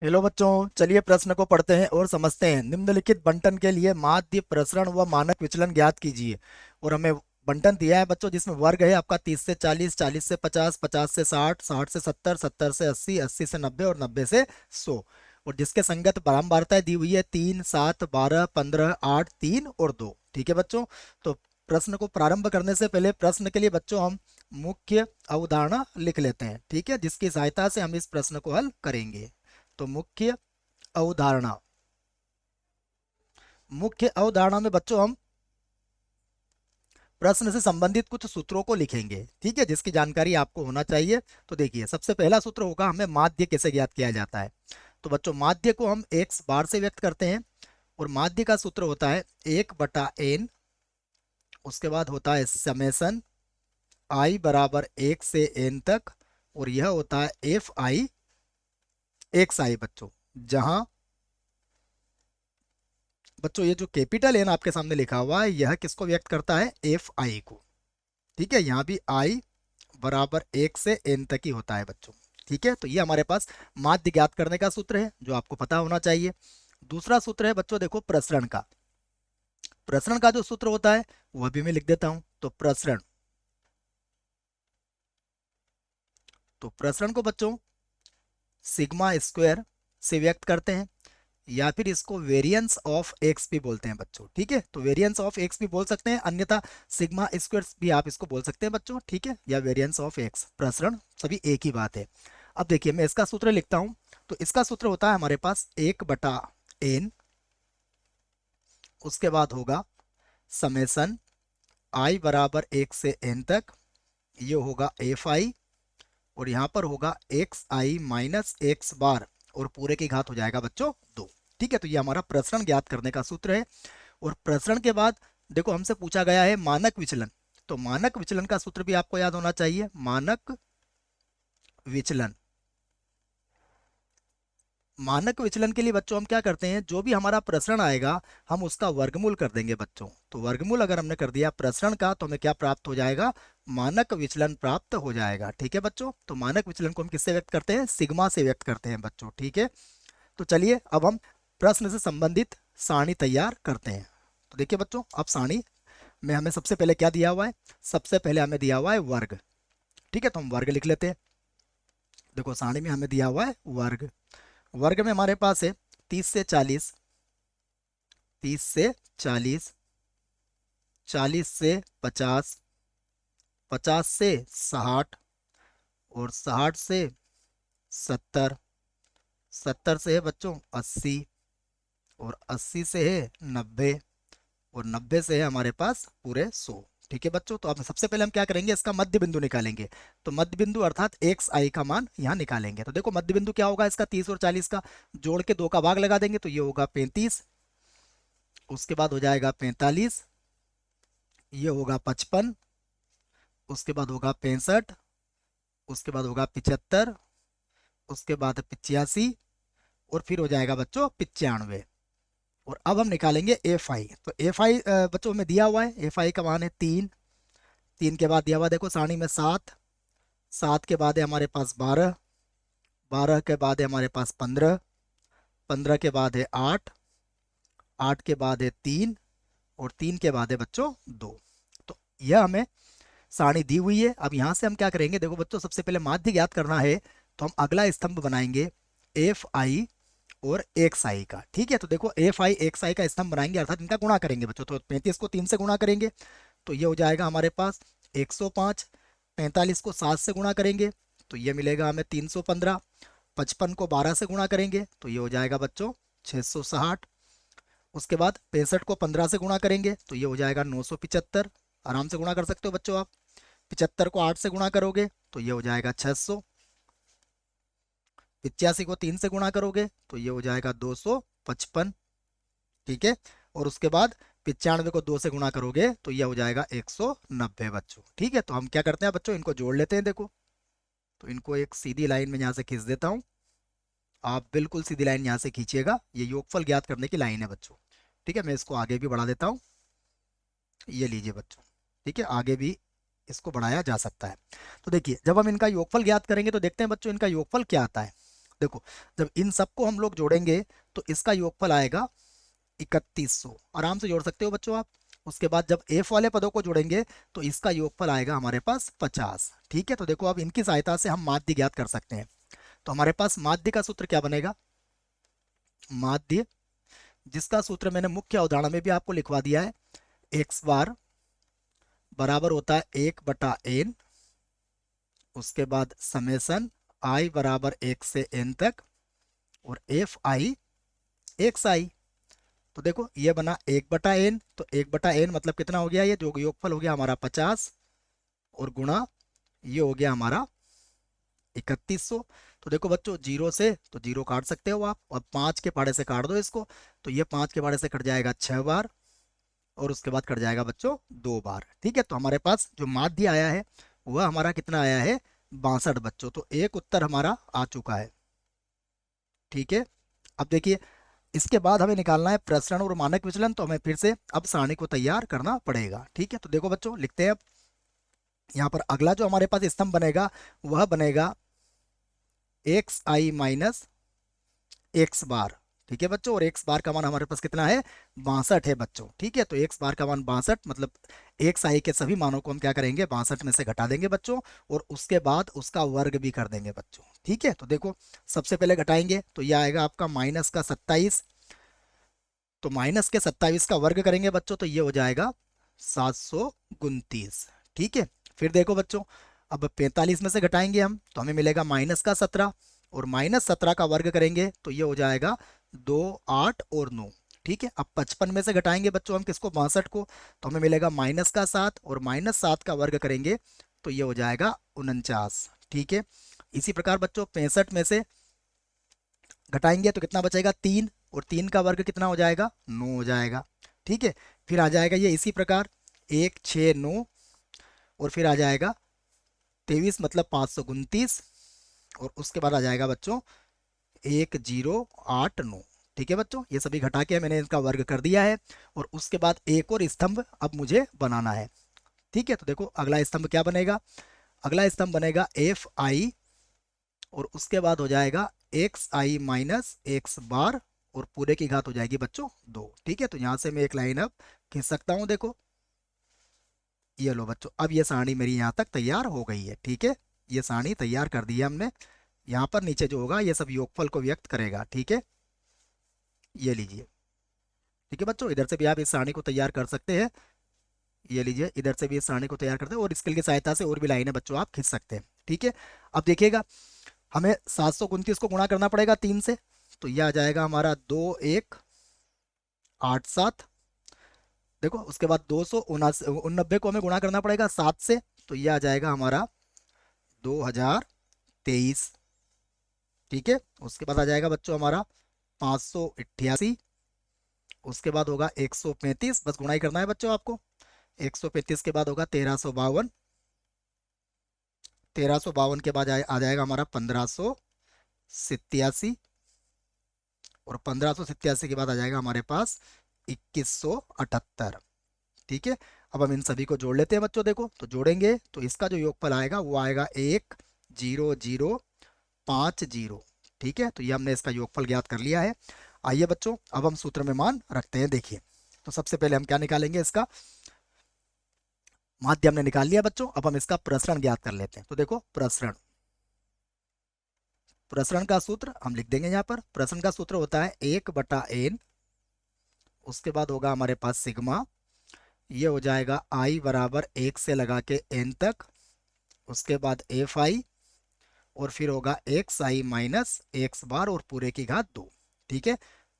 Hello बच्चों, चलिए प्रश्न को पढ़ते हैं और समझते हैं। निम्नलिखित बंटन के लिए माध्य, प्रसरण व मानक विचलन ज्ञात कीजिए। और हमें बंटन दिया है बच्चों, जिसमें वर्ग है आपका 30 से 40, 40 से 50, 50 से 60, 60 से 70, 70 से 80, 80 से 90 और 90 से 100। और जिसके संगत बारंबारता दी हुई है 3, 7, 12, 15, 8, 3 और 2। ठीक है बच्चों। तो प्रश्न को प्रारंभ करने से पहले प्रश्न के लिए बच्चों हम मुख्य अवधारणा लिख लेते हैं, ठीक है, जिसकी सहायता से हम इस प्रश्न को हल करेंगे। तो अवधारणा मुख्य अवधारणा में बच्चों हम प्रश्न से संबंधित कुछ सूत्रों को लिखेंगे, ठीक है, जिसकी जानकारी आपको होना चाहिए। तो देखिए, सबसे पहला सूत्र होगा हमें माध्य कैसे ज्ञात किया जाता है। तो बच्चों, माध्य को हम एक्स बार से व्यक्त करते हैं। और माध्य का सूत्र होता है 1/n। उसके बाद होता है समेसन आई बराबर 1 से n तक। और यह होता है एफ आई एक्स आई बच्चों। जहां बच्चों ये जो कैपिटल एन आपके सामने लिखा हुआ है, यह किसको व्यक्त करता है? एफ आई को। ठीक है, यहाँ भी आई बराबर 1 से n तक ही होता है बच्चों। ठीक है, तो ये हमारे पास माध्य ज्ञात करने का सूत्र है, जो आपको पता होना चाहिए। दूसरा सूत्र है बच्चों, देखो प्रसरण का। प्रसरण का जो सूत्र होता है वह भी मैं लिख देता हूं। तो प्रसरण को बच्चों सिग्मा स्क्वायर से व्यक्त करते हैं, या फिर इसको वेरिएंस ऑफ एक्स भी बोलते हैं बच्चों। ठीक है, तो वेरिएंस ऑफ एक्स भी बोल सकते हैं, अन्यथा सिग्मा स्क्वायर भी आप इसको बोल सकते हैं बच्चों। ठीक है, या वेरिएंस ऑफ एक्स, प्रसरण सभी एक ही बात है। अब देखिए, मैं इसका सूत्र लिखता हूं। तो इसका सूत्र होता है हमारे पास 1/n। उसके बाद होगा समेसन आई बराबर 1 से n तक। ये होगा एफ आई। और यहाँ पर होगा एक्स आई माइनस एक्स बार, और पूरे की घात हो जाएगा बच्चों 2। ठीक है, तो ये हमारा प्रसरण ज्ञात करने का सूत्र है। और प्रसरण के बाद देखो, हमसे पूछा गया है मानक विचलन। तो मानक विचलन का सूत्र भी आपको याद होना चाहिए। विचलन मानक विचलन के लिए बच्चों हम क्या करते हैं, जो भी हमारा प्रसरण आएगा हम उसका वर्गमूल कर देंगे बच्चों। तो वर्गमूल अगर हमने कर दिया प्रसरण का, तो हमें क्या प्राप्त हो जाएगा? मानक विचलन प्राप्त हो जाएगा। ठीक है बच्चों, तो मानक विचलन को हम किससे व्यक्त करते हैं? सिग्मा से व्यक्त करते हैं बच्चों। ठीक है, तो चलिए अब हम प्रश्न से संबंधित सारणी तैयार करते हैं। तो देखिए बच्चों, अब सारणी में हमें सबसे पहले क्या दिया हुआ है? सबसे पहले हमें दिया हुआ है वर्ग। ठीक है, तो हम वर्ग लिख लेते हैं। देखो, सारणी में हमें दिया हुआ है वर्ग। वर्ग में हमारे पास है 30 से 40, 30 से 40, 40 से 50, 50 से 60, और 60 से 70, 70 से है बच्चों 80, और 80 से है 90, और 90 से है हमारे पास पूरे 100। ठीक है बच्चों, तो अब सबसे पहले हम क्या करेंगे? इसका मध्य बिंदु निकालेंगे। तो मध्य बिंदु अर्थात एक्स आई का मान यहाँ निकालेंगे। तो देखो, मध्य बिंदु क्या होगा इसका? 30 और 40 का जोड़ के 2 का भाग लगा देंगे, तो ये होगा 35। उसके बाद हो जाएगा 45, ये होगा 55। उसके बाद होगा 65। उसके बाद होगा 75। उसके बाद 85। और फिर हो जाएगा बच्चों 95। और अब हम निकालेंगे एफ आई। तो एफ आई बच्चों में दिया हुआ है, एफ आई का मान है 3। 3 के बाद दिया हुआ देखो सारणी में 7। 7 के बाद है हमारे पास 12। 12 के बाद है हमारे पास 15। 15 के बाद है 8। 8 के बाद है 3। और 3 के बाद है बच्चों 2। तो यह हमें सारणी दी हुई है। अब यहाँ से हम क्या करेंगे? देखो बच्चों, सबसे पहले माध्य ज्ञात करना है, तो हम अगला स्तंभ बनाएंगे एफ आई और एक्स आई का। ठीक है, तो देखो एफ आई एक्स आई का स्तंभ बनाएंगे, अर्थात इनका गुणा करेंगे बच्चों। तो 35 को 3 से गुणा करेंगे, तो ये हो जाएगा हमारे पास 105। 45 को 7 से गुणा करेंगे, तो ये मिलेगा हमें 315। 55 को 12 से गुणा करेंगे, तो ये हो जाएगा बच्चों 660। उसके बाद 65 को 15 से गुणा करेंगे, तो ये हो जाएगा 975। आराम से गुणा कर सकते हो बच्चों आप। 75 को 8 से गुणा करोगे, तो ये हो जाएगा 600। 85 को 3 से गुणा करोगे, तो ये हो जाएगा 255। ठीक है, और उसके बाद 95 को 2 से गुणा करोगे, तो ये हो जाएगा 190 बच्चों। ठीक है, तो हम क्या करते हैं बच्चों, इनको जोड़ लेते हैं। देखो, तो इनको एक सीधी लाइन में यहाँ से खींच देता हूँ। आप बिल्कुल सीधी लाइन यहाँ से खींचिएगा, ये योगफल ज्ञात करने की लाइन है बच्चों। ठीक है, मैं इसको आगे भी बढ़ा देता हूँ। ये लीजिए बच्चों। ठीक है, आगे भी इसको बढ़ाया जा सकता है। तो देखिए, जब हम इनका योगफल ज्ञात करेंगे, तो देखते हैं बच्चों इनका योगफल क्या आता है। देखो, जब इन सबको हम लोग जोड़ेंगे तो इसका योगफल आएगा 3100, आराम से जोड़ सकते हो बच्चों आप। उसके बाद जब एफ वाले पदों को जोड़ेंगे तो इसका योगफल आएगा हमारे पास 50। ठीक है, तो देखो अब इनकी सहायता से हम माध्य ज्ञात कर सकते हैं। तो हमारे पास माध्य का सूत्र क्या बनेगा, माध्य जिसका सूत्र मैंने मुख्य उदाहरण में भी आपको लिखवा दिया है, एक्स बार बराबर होता है 1/n, उसके बाद समेसन आई बराबर 1 से n तक, और एफ आई एक्स आई। तो देखो ये बना 1/n, तो 1/n मतलब कितना हो गया, ये जो योगफल हो गया हमारा 50, और गुणा ये हो गया हमारा 3100। तो देखो बच्चों, जीरो से तो जीरो काट सकते हो आप, और 5 के पहाड़े से काट दो इसको, तो ये 5 के पहाड़े से कट जाएगा 6 बार, और उसके बाद कट जाएगा बच्चों 2 बार। ठीक है, तो हमारे पास जो माध्य आया है वह हमारा कितना आया है, 62 बच्चों। तो एक उत्तर हमारा आ चुका है। ठीक है, अब देखिए इसके बाद हमें निकालना है प्रसरण और मानक विचलन, तो हमें फिर से अब सारणी को तैयार करना पड़ेगा। ठीक है, तो देखो बच्चों लिखते हैं अब। यहाँ पर अगला जो हमारे पास स्तंभ बनेगा वह बनेगा एक्स आई माइनस एक्स बार। ठीक है बच्चों, और एक्स बार का मान हमारे पास कितना है, 62 है बच्चों। ठीक है, तो एक्स बार का मान 62, मतलब एक्स आई के सभी मानों को हम क्या करेंगे, 62 में से घटा देंगे बच्चों, और उसके बाद उसका वर्ग भी कर देंगे बच्चों। ठीक है, तो देखो सबसे पहले घटाएंगे तो यह आएगा आपका माइनस का 27, तो माइनस के 27 का वर्ग करेंगे बच्चों तो ये हो जाएगा 729। ठीक है, फिर देखो बच्चों, अब 45 में से घटाएंगे हम तो हमें मिलेगा माइनस का 17, और माइनस 17 का वर्ग करेंगे तो ये हो जाएगा 2, 8 और 9। ठीक है, अब 55 में से घटाएंगे बच्चों हम किसको, 62 को, तो हमें मिलेगा माइनस का 7, और माइनस 7 का वर्ग करेंगे तो ये हो जाएगा 49। ठीक है, इसी प्रकार बच्चों 65 में से घटाएंगे तो कितना बचेगा, 3, और 3 का वर्ग कितना हो जाएगा, 9 हो जाएगा। ठीक है, फिर आ जाएगा ये इसी प्रकार 1, 6, 9, और फिर आ जाएगा 23 मतलब 529, और उसके बाद आ जाएगा बच्चों 1089। ठीक है बच्चों, ये सभी घटा के मैंने इनका वर्ग कर दिया है, और उसके बाद एक और स्तंभ अब मुझे बनाना है। ठीक है, तो देखो अगला स्तंभ क्या बनेगा, अगला स्तंभ बनेगा एफ आई, और उसके बाद हो जाएगा एक्स आई माइनस एक्स बार, और पूरे की घात हो जाएगी बच्चों 2। ठीक है, तो यहां से मैं एक लाइन अब खींच सकता हूं, देखो ये लो बच्चों, अब ये सारणी मेरी यहाँ तक तैयार हो गई है। ठीक है, ये सारणी तैयार कर दी है हमने। यहाँ पर नीचे जो होगा ये सब योगफल को व्यक्त करेगा। ठीक है, ये लीजिए। ठीक है बच्चों, इधर से भी आप इस सारणी को तैयार कर सकते हैं, ये लीजिए इधर से भी इस सारणी को तैयार करते हैं, और स्केल की सहायता से और भी लाइनें बच्चों आप खींच सकते हैं। ठीक है, अब देखिएगा हमें 729 को गुणा करना पड़ेगा 3 से, तो यह आ जाएगा हमारा 2187। देखो उसके बाद 289 को हमें गुणा करना पड़ेगा 7 से, तो यह आ जाएगा हमारा 2023। ठीक है, उसके बाद आ जाएगा बच्चों हमारा 588, उसके बाद होगा 135, बस गुणा ही करना है बच्चों आपको। 135 के बाद होगा 1352, 1352 के बाद आ जाएगा हमारा 1587, और 1587 के बाद आ जाएगा हमारे पास 2178। ठीक है, अब हम इन सभी को जोड़ लेते हैं बच्चों। देखो तो जोड़ेंगे तो इसका जो योगफल आएगा वो आएगा 10050। ठीक है, तो ये हमने इसका योगफल ज्ञात कर लिया है। आइए बच्चों अब हम सूत्र में मान रखते हैं। देखिए तो सबसे पहले हम क्या निकालेंगे, इसका माध्य हमने निकाल लिया बच्चों, अब हम इसका प्रसरण ज्ञात कर लेते हैं। तो देखो प्रसरण, प्रसरण का सूत्र हम लिख देंगे यहाँ पर। प्रसरण का सूत्र होता है 1/n, उसके बाद होगा हमारे पास सिग्मा, ये हो जाएगा आई बराबर 1 से लगा के n तक, उसके बाद एफ आई, और फिर होगा एक्स आई माइनस एक्स बार, और पूरे की घात 2। ठीक है,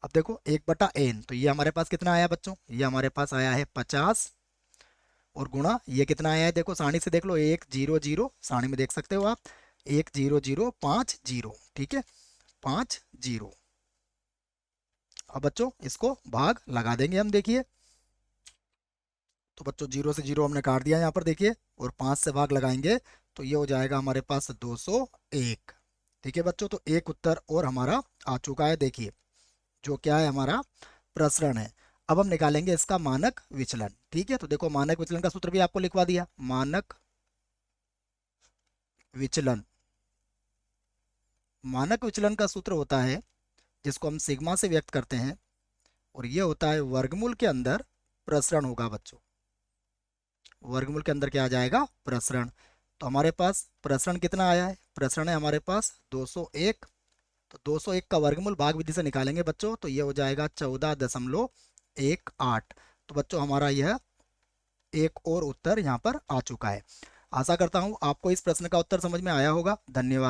अब देखो 1/n, तो ये हमारे पास कितना आया बच्चों, ये हमारे पास आया है 50, और गुणा ये कितना आया है, देखो सारणी से देख लो, 100, सारणी में देख सकते हो आप, 10050। ठीक है, 50। अब बच्चों इसको भाग लगा देंगे हम, देखिए तो बच्चों 0 से 0 हमने काट दिया यहाँ पर, देखिए, और 5 से भाग लगाएंगे तो ये हो जाएगा हमारे पास 201। ठीक है बच्चों, तो एक उत्तर और हमारा आ चुका है, देखिए जो क्या है हमारा प्रसरण है। अब हम निकालेंगे इसका मानक विचलन। ठीक है, तो देखो मानक विचलन का सूत्र भी आपको लिखवा दिया, मानक विचलन मानक विचलन का सूत्र होता है जिसको हम सिग्मा से व्यक्त करते हैं, और ये होता है वर्गमूल के अंदर प्रसरण होगा बच्चों। वर्गमूल के अंदर क्या आ जाएगा? प्रसरण। तो हमारे पास प्रसरण कितना आया है? प्रसरण है हमारे पास 201। तो 201 का वर्गमूल भाग विधि से निकालेंगे बच्चों, तो ये हो जाएगा 14.18। तो बच्चों हमारा यह एक और उत्तर यहाँ पर आ चुका है। आशा करता हूँ आपको इस प्रश्न का उत्तर समझ में आया होगा। धन्यवाद।